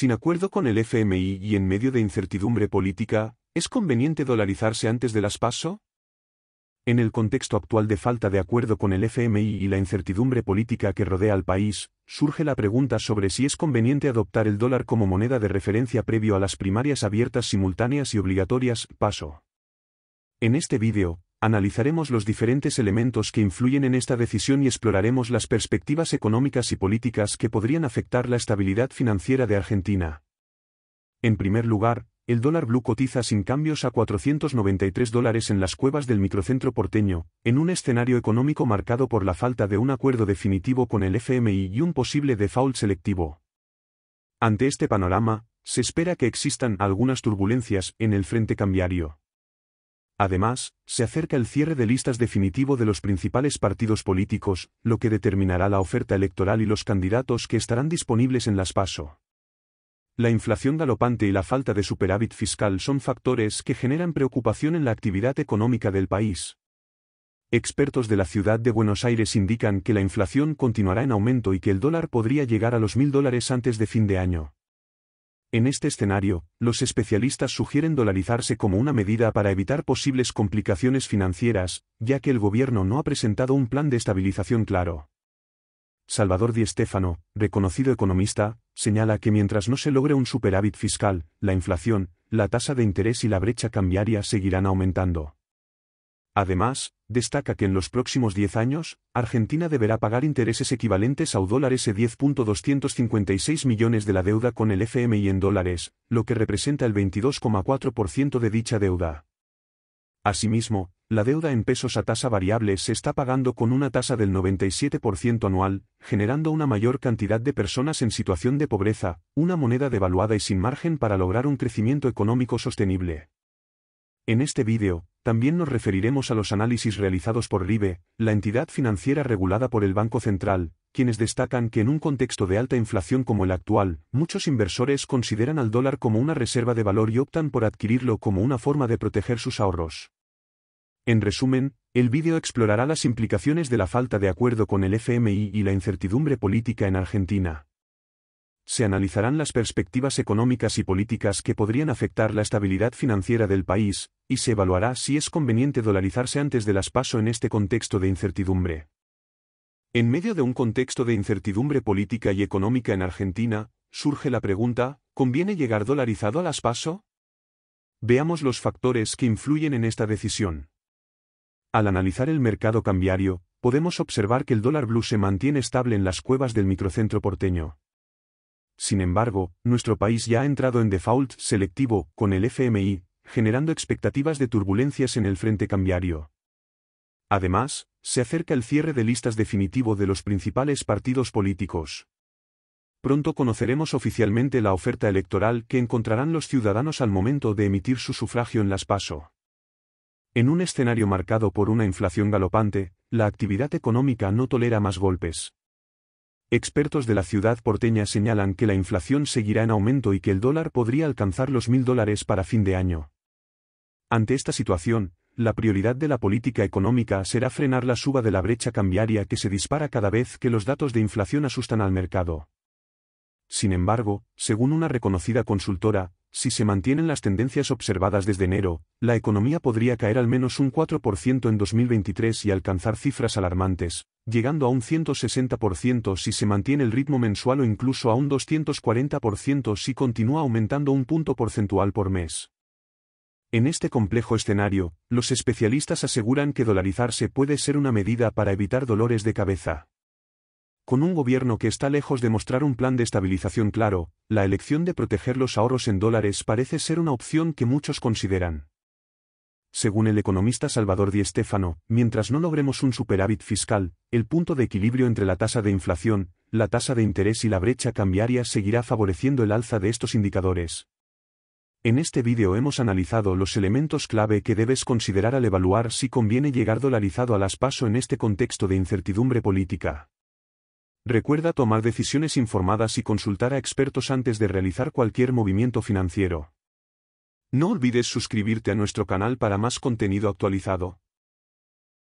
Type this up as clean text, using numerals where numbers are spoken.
Sin acuerdo con el FMI y en medio de incertidumbre política, ¿es conveniente dolarizarse antes de las PASO? En el contexto actual de falta de acuerdo con el FMI y la incertidumbre política que rodea al país, surge la pregunta sobre si es conveniente adoptar el dólar como moneda de referencia previo a las primarias abiertas simultáneas y obligatorias, PASO. En este vídeo, analizaremos los diferentes elementos que influyen en esta decisión y exploraremos las perspectivas económicas y políticas que podrían afectar la estabilidad financiera de Argentina. En primer lugar, el dólar blue cotiza sin cambios a $493 en las cuevas del microcentro porteño, en un escenario económico marcado por la falta de un acuerdo definitivo con el FMI y un posible default selectivo. Ante este panorama, se espera que existan algunas turbulencias en el frente cambiario. Además, se acerca el cierre de listas definitivo de los principales partidos políticos, lo que determinará la oferta electoral y los candidatos que estarán disponibles en las PASO. La inflación galopante y la falta de superávit fiscal son factores que generan preocupación en la actividad económica del país. Expertos de la ciudad de Buenos Aires indican que la inflación continuará en aumento y que el dólar podría llegar a los $1.000 antes de fin de año. En este escenario, los especialistas sugieren dolarizarse como una medida para evitar posibles complicaciones financieras, ya que el gobierno no ha presentado un plan de estabilización claro. Salvador Di Stéfano, reconocido economista, señala que mientras no se logre un superávit fiscal, la inflación, la tasa de interés y la brecha cambiaria seguirán aumentando. Además, destaca que en los próximos 10 años, Argentina deberá pagar intereses equivalentes a $10.256 millones de la deuda con el FMI en dólares, lo que representa el 22,4% de dicha deuda. Asimismo, la deuda en pesos a tasa variable se está pagando con una tasa del 97% anual, generando una mayor cantidad de personas en situación de pobreza, una moneda devaluada y sin margen para lograr un crecimiento económico sostenible. En este vídeo, también nos referiremos a los análisis realizados por RIBE, la entidad financiera regulada por el Banco Central, quienes destacan que en un contexto de alta inflación como el actual, muchos inversores consideran al dólar como una reserva de valor y optan por adquirirlo como una forma de proteger sus ahorros. En resumen, el vídeo explorará las implicaciones de la falta de acuerdo con el FMI y la incertidumbre política en Argentina. Se analizarán las perspectivas económicas y políticas que podrían afectar la estabilidad financiera del país, y se evaluará si es conveniente dolarizarse antes de las PASO en este contexto de incertidumbre. En medio de un contexto de incertidumbre política y económica en Argentina, surge la pregunta, ¿conviene llegar dolarizado a las PASO? Veamos los factores que influyen en esta decisión. Al analizar el mercado cambiario, podemos observar que el dólar blue se mantiene estable en las cuevas del microcentro porteño. Sin embargo, nuestro país ya ha entrado en default selectivo con el FMI, generando expectativas de turbulencias en el frente cambiario. Además, se acerca el cierre de listas definitivo de los principales partidos políticos. Pronto conoceremos oficialmente la oferta electoral que encontrarán los ciudadanos al momento de emitir su sufragio en las PASO. En un escenario marcado por una inflación galopante, la actividad económica no tolera más golpes. Expertos de la ciudad porteña señalan que la inflación seguirá en aumento y que el dólar podría alcanzar los $1.000 para fin de año. Ante esta situación, la prioridad de la política económica será frenar la suba de la brecha cambiaria que se dispara cada vez que los datos de inflación asustan al mercado. Sin embargo, según una reconocida consultora, si se mantienen las tendencias observadas desde enero, la economía podría caer al menos un 4% en 2023 y alcanzar cifras alarmantes, llegando a un 160% si se mantiene el ritmo mensual o incluso a un 240% si continúa aumentando un punto porcentual por mes. En este complejo escenario, los especialistas aseguran que dolarizarse puede ser una medida para evitar dolores de cabeza. Con un gobierno que está lejos de mostrar un plan de estabilización claro, la elección de proteger los ahorros en dólares parece ser una opción que muchos consideran. Según el economista Salvador Di Stéfano, mientras no logremos un superávit fiscal, el punto de equilibrio entre la tasa de inflación, la tasa de interés y la brecha cambiaria seguirá favoreciendo el alza de estos indicadores. En este vídeo hemos analizado los elementos clave que debes considerar al evaluar si conviene llegar dolarizado a las PASO en este contexto de incertidumbre política. Recuerda tomar decisiones informadas y consultar a expertos antes de realizar cualquier movimiento financiero. No olvides suscribirte a nuestro canal para más contenido actualizado.